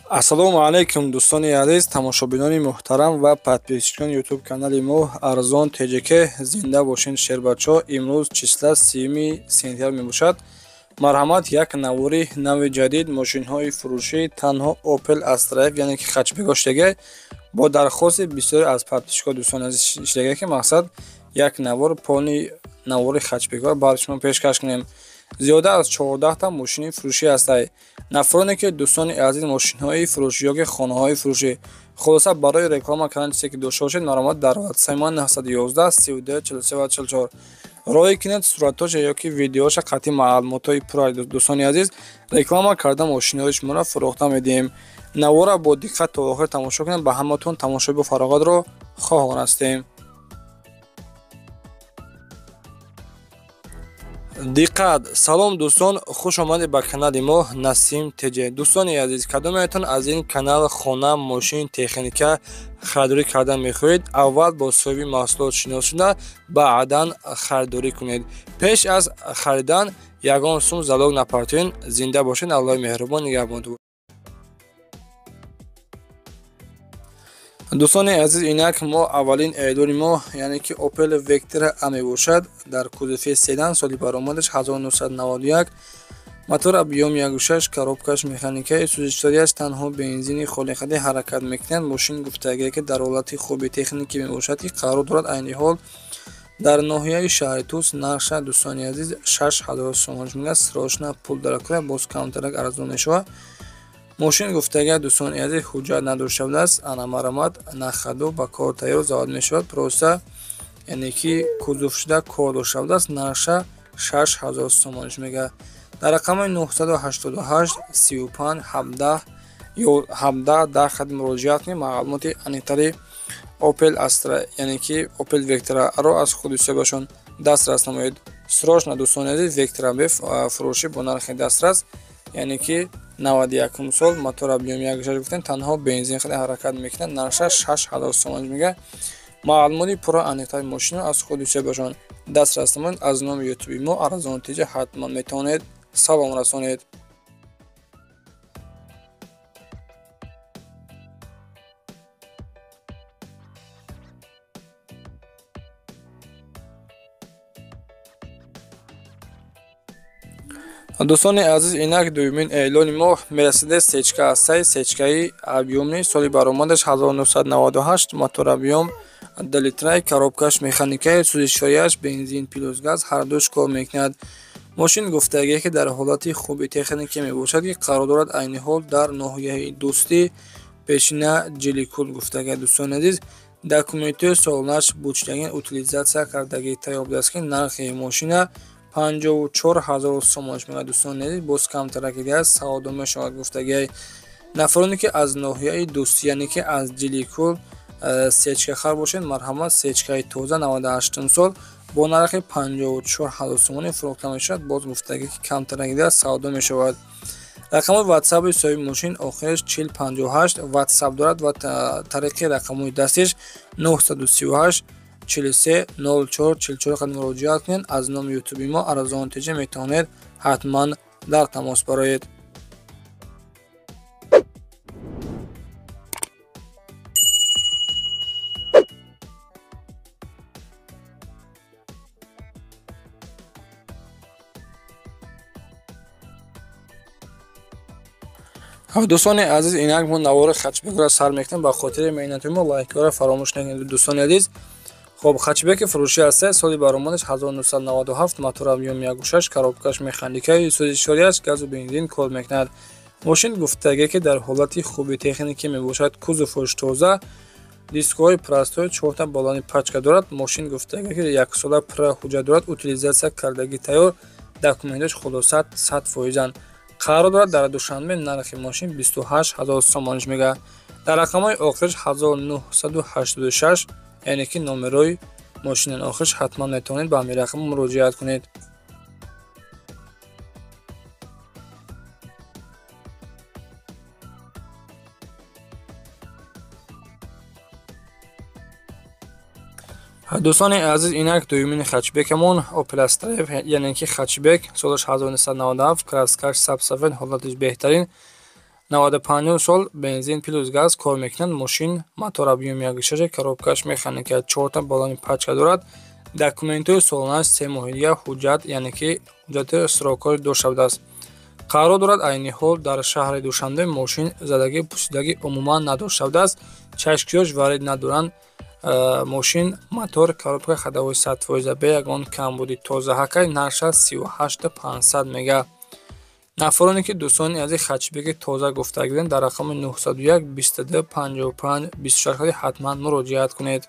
ассалому алайкум дӯстони азиз, тамошобинони муҳтарам ва подписчикони ютуб канали мо арзон тҷк. Зинда бошед шербачо. Имрӯз числа 3 сентябр мебошад. Марҳамат, як навори нави ҷадид мошинҳои фурӯшӣ танҳо Opel Astra F яъне ки хачбегоштага бо дархости бисёре аз подписчикони дӯстони азиз шидага ки мақсад як навор пони навори хачбегор бар шумо пешкаш кунем. Зиёда аз 14 та мошини фурӯшӣ ҳастанд. Нафароне ки дӯстони азиз мошинҳои фурӯшӣ ёки хонаҳои фурӯшӣ хулоса барои реклама кардани чизе ки дошта бошед, марҳамат дар WhatsApp 911 32 43 44 роҳи кинед суратоша ёки видеоша қатъи маълумотои пурра. Дӯстони азиз, реклама карда мошинҳои шуморо фурӯхта медиҳем. Навора бо диққат то охир тамошо кунед. Ба ҳаматон тамошои бо фароғатро хоҳон ҳастем. диққат! Салом дӯстон, хуш омадед ба канали мо Насим TJ. Дӯстони азиз, кадомеатон аз ин канал хона, мошин, техника харидорӣ кардан мехоҳед? Аввал бо соҳиби маҳсулот шинос шуда, баъдан харидорӣ кунед. Пеш аз харидан ягон сум залог напартоен. Зинда бошед. Аллоҳи меҳрубон нигаҳбонтон. дӯстони азиз, инак мо аввалин эълони мо яъне ки Opel Vectra A мебошад. Дар кузуфи седан, соли баромадаш 1991, мотор объём 1.6, коробкаш механикаи сӯзишворияш танҳо бензини холиқади ҳаракат мекунад. Мошин гуфтагие ки дар ҳолати хуби техникӣ мебошад ки қарор дорад айни ҳол дар ноҳияи шаҳри Тус. Нарша дӯстони азиз 6000 сом мегӯяд. Срочна пул даракура боз камтарак арзон мешавад. мошин гуфтагия дӯстони азиз ҳуҷҷат надошта будааст. Ана марамат нахаду ба кор тайёр завод мешавад. Просто яъне ки кузуф шуда кор дошта будааст. нарша 6000 сом мегӯяд. дар рақами 988 35 17 ё 17 дар хадмат муроҷиат кунед. маълумоти аниқтари Opel Astra яъне ки Opel Vectra-ро аз худусиёбашон дастрас намоед. срочна дӯстони азиз, Vectra B фурӯшӣ бо нархи дастрас яъне ки 91 сол, мотор объём 1.6 гуфтем, танҳо бензин хади ҳаракат мекунад. нарша 6000 сом мегӯяд. маълумоти пурра аниқтари мошинро аз худусиёбашон дастрас намоед. аз номи ютуби мо арзон TJ ҳатман метавонед салом расонед. дӯстони азиз, инак дуюмин эълони мо Mercedes Sechka ҳастад. сечкаи объёмни соли баромадаш 1998, мотор объём 2 литраи, коробкаш механикаи сӯзишворияш бензин плюс газ ҳардуш кор мекунад. мошин гуфтагие ки дар ҳолати хуби техникӣ мебошад ки қарор дорад айни ҳол дар ноҳияи дӯстӣ пешина ҷиликул гуфтагия. дӯстони азиз, документҳои солонаш буҷтагин утилизатсия кардаги тайёр будааст ки нархи мошина 54000 сом мегӯяд. дӯстони азиз, боз камтараки диҳаст саводо мешавад гуфтагия. нафароне ки аз ноҳияи дӯстӣ яъне ки аз ҷиликул сечка хар бошед, марҳамат, сечкаи тоза 98 сол бо нархи 54000 сомонӣ фурӯхта мешавад. боз гуфтагие ки камтараки диҳаст саводо мешавад. рақамои ватсапи соҳиби мошин охираш 4058 ватсап дорад ва тариқи рақамои дастиш 938 43 04 44 қад муроҷиат кунед. аз номи ютуби мо арзон TJ метавонед ҳатман дар тамос бароед. дӯстони азиз, инак мо навори хачбекро сар мекунем. ба хотири меҳнати мо лайкҳоро фаромӯш накунед. дӯстони азиз, хоб хачбеки фурӯшӣ ҳастад. соли баромадаш 1997, мотор объём 1.6, коробкаш механикаи сӯзишворияш газу бензин кор мекунад. мошин гуфтагие ки дар ҳолати хуби техникӣ мебошад. кузуфош тоза, дискҳои простой, 4 та балони пачка дорад. мошин гуфтагие ки 1 сола пурра ҳуҷҷат дорад. утилизатсия кардаги тайёр, документаш хулосат 100%. қарор дорад дар душанбе нархи мошин 28000 сом мегӯяд. дар рақамои охираш 1986 яъне ки номерои мошини охираш ҳатман метавонед ба ҳамин рақам муроҷиат кунед. дӯстони азиз, инак дуюмини хачбекамон Opel Astra F яъне ки хачбек солаш 1997, краскаш сабсафед, ҳолатиш беҳтарин, 95 сол бензин плюс газ кор мекунад. Мошин мотор объёми 1.6, коробкаш механика, 4 та балони пачка дорад. Документҳои соланаш 3 моҳига ҳуҷҷат, яъне ки ҳуҷҷати срокҳои дошта шудааст. Қарор дорад айни ҳол дар шаҳри Душанбе мошин задагӣ пусидагӣ умуман надошта шудааст. Чашкиёш варид надоранд. Мошин мотор коробка ходовой 100% бе ягон камбуди тоза ҳакай нарша 38500 мега. Нафароне ки дӯстони ази хачбеки тоза гуфта гиранд дар рақами 901 22 55 26 ҳатман муроҷиат кунед.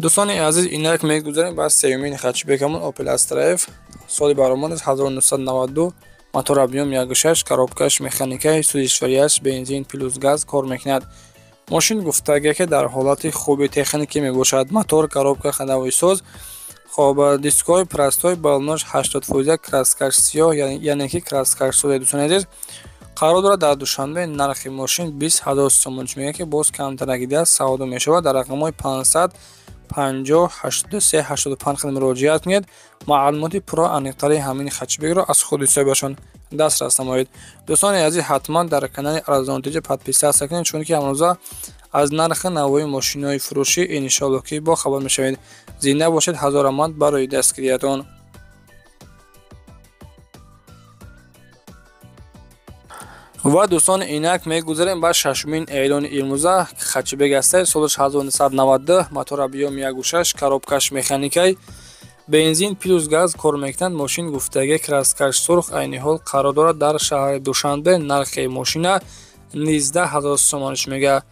дӯстони азиз, инак мегузарем ба сеюмин хачбекамон Opel Astra F. соли баромад 1992, мотор объём 1.6, коробкаш механикаи Судишварияш бензин плюс газ кор мекунад. Мошин гуфтагӣ ки дар ҳолати хуби техникӣ мебошад. Мотор, коробка ходовой соз, хоб дискҳои простой, балонош 80%, краскаш сиёҳ, яъне ки краскаш соз. Дӯстони азиз, қарор дорад дар Душанбе нархи мошин 20000 сомонаш мега ки боз камтарагида савдо мешавад. Дар рақамҳои 500 50 83 85 муроҷиат кунед. Маълумоти пурро аниқтари ҳамин хачбекро аз худи соҳибашон дастрас намоед. Дӯстони азиз, ҳатман дар канали Арзонтиҷа подписатсия кунед, чунки ҳамрӯза аз нархи навои мошинҳои фурӯшӣ иншоалло ки бохабар мешавед. Зинда бошед. ҳазор омад барои дастгириятон. ва дӯстони инак мегузарем ба шашумин эълони имрӯза. Хачбек астаи солаш 1992, мотор объём 1.6, коробкаш механикай, бензин плюс газ кор мекунад. Мошин гуфтаги краскаш сурх. айни ҳол қарор дорад дар шаҳри Душанбе нархи мошина 19000 сомонаш мега.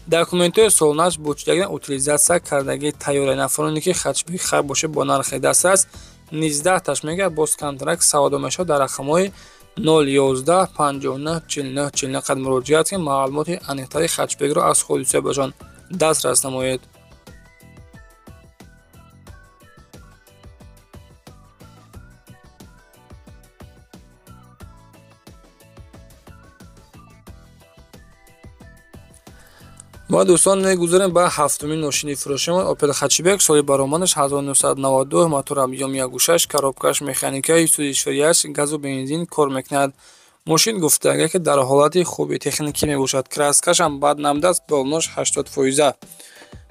Документҳои солонаш бучидаги утилизатсия кардагии тайёра. Нафароне ки хачбек хар бошад бо нархи дастрас 19 таш мега боз камтарак савдо мешавад. дар рақамҳои 011 59 49 49 муроҷиат ки маълумоти аниқтари хачбекро аз худи соҳибашон дастрас намоед. ва дӯстон мегузарем ба ҳафтумин мошини фурӯшимон Opel хачбек. соли баромадаш 1992, мотор объём 1.6, коробкаш механикаи Судишварияш газу бензин кор мекунад. мошин гуфтаги ки дар ҳолати хуби техникӣ мебошад. краскашам бад намудааст, балонош 80%.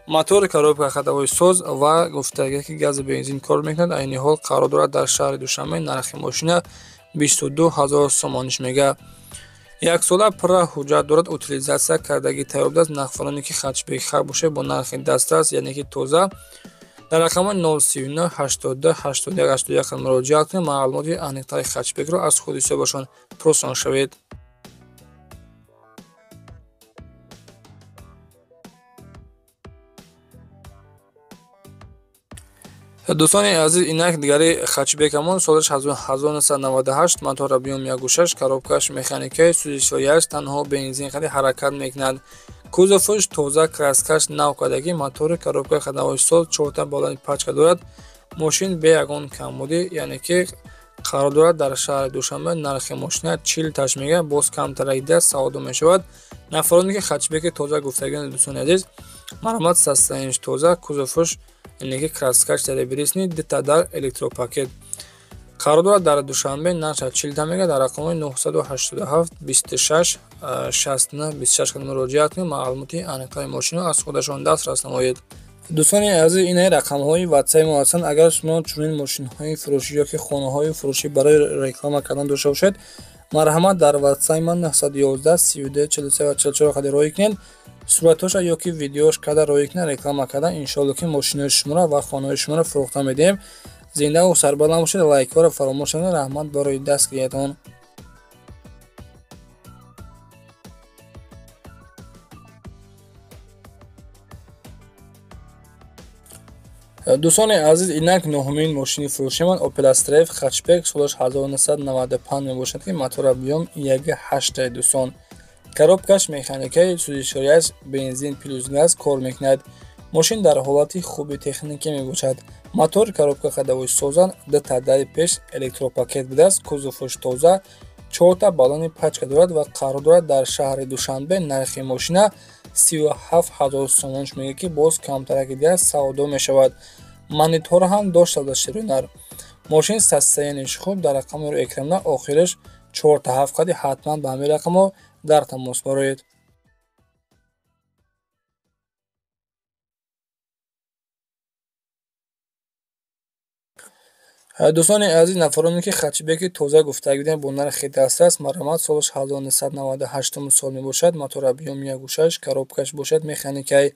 мотор, коробка ходовой соз ва гуфтаги ки газу бензин кор мекунад. айни ҳол қарор дорад дар шаҳри Душанбе нархи мошина 22000 сомонаш мега. яксола пурра ҳуҷҷат дорад. утилизатсия кардагии тайёр будааст. нафароне ки хачбек хар бошад бо нархи дастрас, яъне ки тоза, дар рақамҳои 039 82 81 81 муроҷиат кунед. маълумоти аниқтари хачбекро аз худи соҳибашон пурсон шавед. дӯстони азиз, инак дигари хачбекамон солаш 1998, мотор объём 1.6, коробкаш механикаи Судишварияш танҳо бензин хади ҳаракат мекунад. кузоваш тоза, краскаш нав кардагӣ, мотори коробка ходовой соз, 4 та балони пачка дорад. мошин бе ягон камбуди, яъне ки қарор дорад дар шаҳри Душанбе нархи мошина 40 таш мега боз камтарагида савдо мешавад. нафароне ки хачбеки тоза гуфтагиранд дӯстони азиз, маромад состоянияш тоза, кузоваш яъне ки краскаш серебрисни детадар электропакет. қарор дорад дар Душанбе нарша 40 та мега. дар рақамҳои 987 26 69 26 муроҷиат кунед. маълумоти аниқтари мошинро аз худашон дастрас намоед. дӯстони азиз, инаи рақамҳои ватсаи мо ҳастанд. агар шумо чунин мошинҳои фурӯшӣ ёки хонаҳои фурӯшӣ барои реклама кардан дошта бошед, марҳамат дар ватсаи ман 911 32 43 44 хади роҳӣ кунед. суръатоша ёки видеош карда роҳӣ кунед. реклама кардан иншоалло ки мошинои шуморо ва хонаҳои шуморо фурӯхта медиҳем. зиндаву сарбаланд бошед. лайкҳоро фаромӯш накунед. раҳмат барои дастгириятон. дӯстони азиз, инак нӯҳумин мошини фурӯшимон Opel Astra F хачбек солаш 1995 мебошад ки мотор объём 1.8 дӯстон. коробкаш механикаи Судишварияш бензин плюс газ кор мекунад. мошин дар ҳолати хуби техникӣ мебошад. мотор, коробка ходовой созан, детадари пеш электропакет будааст. кузоваш тоза, 4 та балони пачка дорад ва қарор дорад дар шаҳри Душанбе нархи мошина 37000 сомонаш мега ки боз камтарагида савдо мешавад. монитор ҳам дошта ширинар. мошин состоянияш хуб. дар рақамро экрана охираш 4-7 қади ҳатман ба ҳамин рақамо дар тамос бароед. дӯстони азиз, нафароне ки хачбеки тоза гуфтагӣ дидем бо нархи дастрас, маромад солаш 1998 сол мебошад. мотор объёми 1.6, коробкаш бошад механикаи,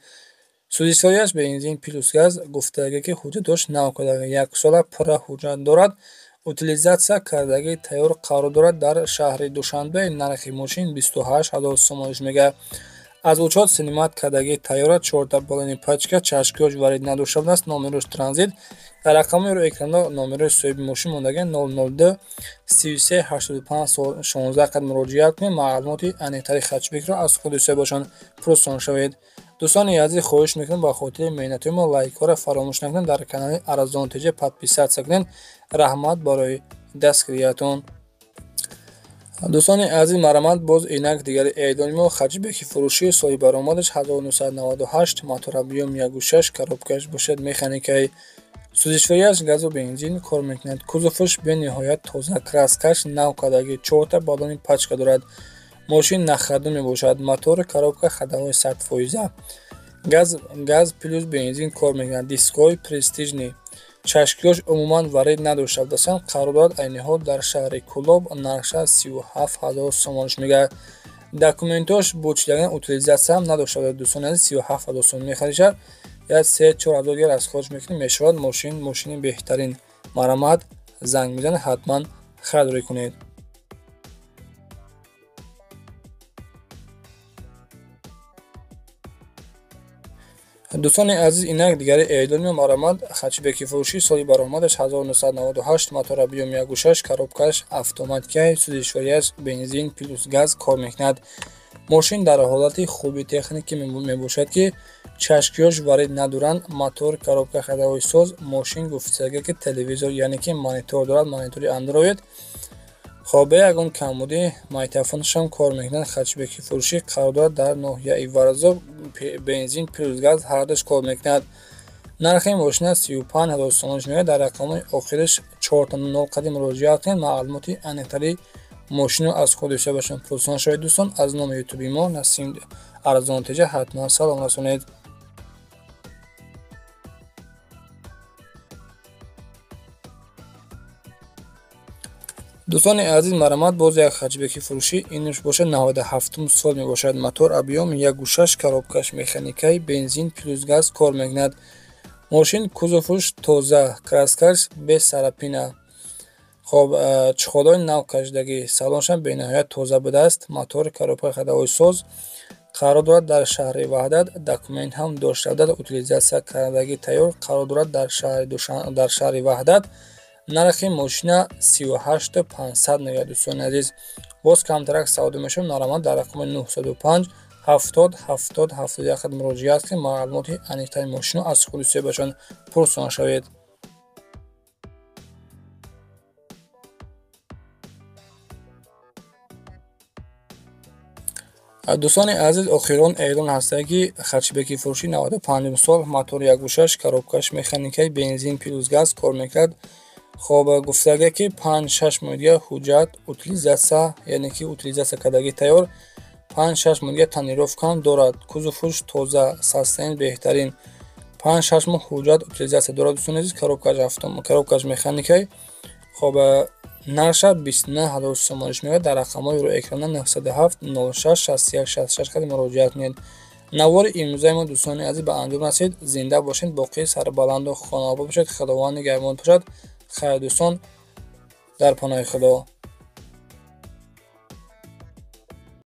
сӯзишворияш бензин плюс газ. гуфтагӣ ки ҳуҷҷатош навкадаги 1 сола пурра ҳуҷҷат дорад. утилизатсия кардаги тайёр қарор дорад дар шаҳри Душанбе. нархи мошин 28000 сомониш мегӯяд. аз учёт синемат кардаги тайёра 4 балони пачка чашкиёш варид надошта будааст. номерош транзит. дар рақамеро экрана номерои соҳиби мошин мондаги 002 33 85 16 қад муроҷиат кунед. маълумоти аниқтари хачбекро аз худи соҳибашон пурсон шавед. дӯстони азиз, хоҳиш мекунем ба хотири меҳнати мо лайкҳоро фаромӯш накунед. дар канали Арзон ТЖ подписатсия кунед. раҳмат барои дастгириятон. дӯстони азиз, маромад боз инак дигари эълони мо хачбеки фурӯшӣ соли баромадаш 1998, мотор объёми 1.6, коробкаш бошад механикаи, сӯзишворияш газу бензин кор мекунад. кузоваш бениҳоят тоза, краскаш навкадаги 4 балони пачка дорад. мошин нахарду мебошад. мотор коробка хадаҳои 100%. газ плюс бензин кор мекунад. дискҳои престижни, чашкиёш умуман варид надошта будастанд. қарор дорад айни ҳол дар шаҳри Кӯлоб. нархша 37000 сомониш мегӯяд. документош бучидаgan утилизатсия ҳам надошта будад. дӯстони азиз, 37000 сомон мехаришад. я 3-4 гар аз хориҷ мекунед. мешавад мошини беҳтарин. маромад занг мезанед, ҳатман харидорӣ кунед. дӯстони азиз, инак дигари эълони маромад хачбеки фурӯшӣ соли баромадаш 1998, мотор объёми 1.6, коробкаш автоматикаи, сӯзишворияш бензин плюс газ кор мекунад. мошин дар ҳолати хуби техникӣ мебошад ки чашкиёш варид надоранд. мотор, коробка хадаҳои соз. мошин гуфтагӣ ки телевизор яъне ки монитор дорад, монитори Android. хоб ягон камбудӣ майтафонашам кор мекунад. хачбеки фурӯшӣ қарор дорад дар ноҳияи Варазов. бензин плюс газ ҳардуш кор мекунад. нархи мошина 35000 сомониш мегӯяд. дар рақамҳои охираш 400 қади муроҷиат кунед. маълумоти аниқтари мошинро аз худи соҳибашон пурсон шавед. дӯстон, аз номи ютуби мо Насим Арзон ТЖ ҳатман салом расонед. дӯстони азиз, маромад боз як хачбеки фурӯшӣ, инаш бошад 97 сол мебошад. мотор объёми 1.6, коробкаш механикаи, бензин плюс газ кор мекунад. мошин кузоваш тоза, краскаш без сарапина. хоб чуходои навкашдаги салоншам бениҳоят тоза будааст. мотор, коробка хадаҳои соз. қарор дорад дар шаҳри Ваҳдат. документ ҳам дошта будад. утилизатсия кардаги тайёр қарор дорад дар шаҳри Ваҳдат. нархи мошина 38500 мегӯяд. дӯстони азиз, боз камтарак савдо мешавад. маромад дар рақами 905 70 70 71 муроҷиат кунед. маълумоти аниқтари мошинро аз худи соҳибашон пурсон шавед. дӯстони азиз, охирон эълон ҳастад ки хачбеки фурӯшӣ 95 сол, мотор 1.6, коробкаш механикаи, бензин плюс газ кор мекунад. хоб гуфтаге ки 5-6 моҳига ҳуҷҷат утилизатсия, яъне ки утилизатсия кардаги тайёр 5-6 моҳига тонировка дорад. кузоваш тоза, состояние беҳтарин. 5-6 моҳ ҳуҷҷат утилизатсия дорад. дӯстони азиз, коробкаш механикаи. хоб нарша 29000 сомониш мегӯяд. дар рақамҳои экрана 907 06 61 66 қади муроҷиат кунед. навори имрӯзаи мо дӯстони азиз ба анҷом расид. зинда бошед, боқӣ сарбаланду хонобод бошед. худованд нигаҳбон бошад. хайр дӯстон, дар паноҳи худо.